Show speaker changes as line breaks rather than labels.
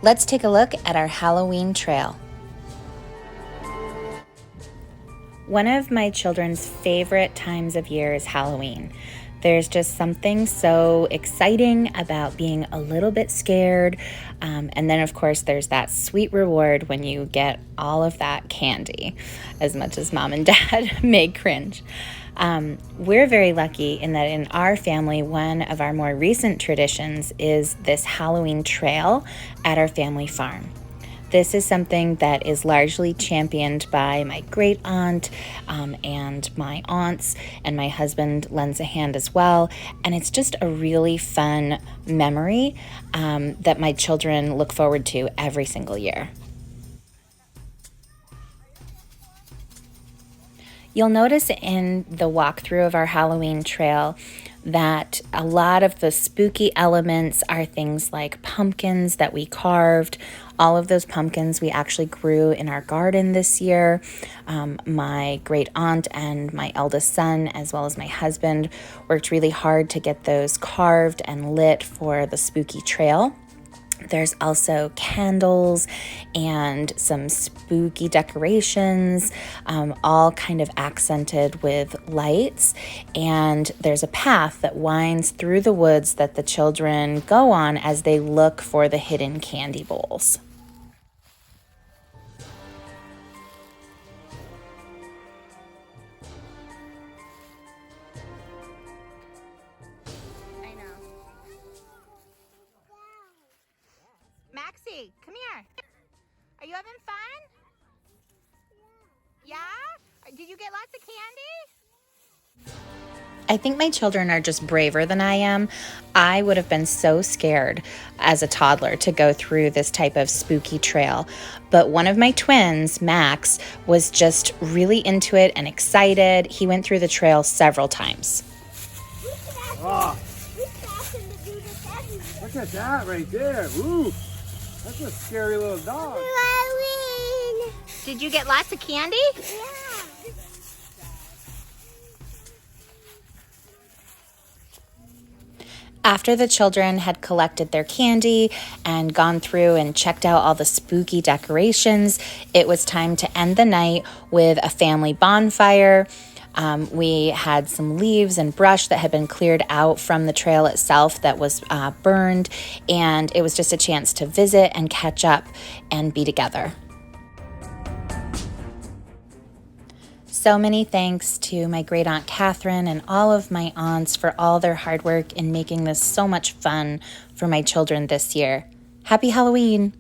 Let's take a look at our Halloween trail. One of my children's favorite times of year is Halloween. There's just something so exciting about being a little bit scared. And then, of course, there's that sweet reward when you get all of that candy, as much as mom and dad may cringe. We're very lucky in that in our family, one of our more recent traditions is this Halloween trail at our family farm. This is something that is largely championed by my great aunt and my aunts, and my husband lends a hand as well. And it's just a really fun memory that my children look forward to every single year. You'll notice in the walkthrough of our Halloween trail that a lot of the spooky elements are things like pumpkins that we carved. All of those pumpkins we actually grew in our garden this year. My great aunt and my eldest son, as well as my husband, worked really hard to get those carved and lit for the spooky trail. There's also candles and some spooky decorations, all kind of accented with lights. And there's a path that winds through the woods that the children go on as they look for the hidden candy bowls.
Maxie, come here. Are you having fun? Yeah? Did you get lots of candy?
I think my children are just braver than I am. I would have been so scared as a toddler to go through this type of spooky trail. But one of my twins, Max, was just really into it and excited. He went through the trail several times.
Oh, look at that right there. Ooh, that's a scary little dog.
Did you get lots of candy?
Yeah.
After the children had collected their candy and gone through and checked out all the spooky decorations, it was time to end the night with a family bonfire. We had some leaves and brush that had been cleared out from the trail itself that was burned, and it was just a chance to visit and catch up and be together. So many thanks to my great aunt Catherine and all of my aunts for all their hard work in making this so much fun for my children this year. Happy Halloween!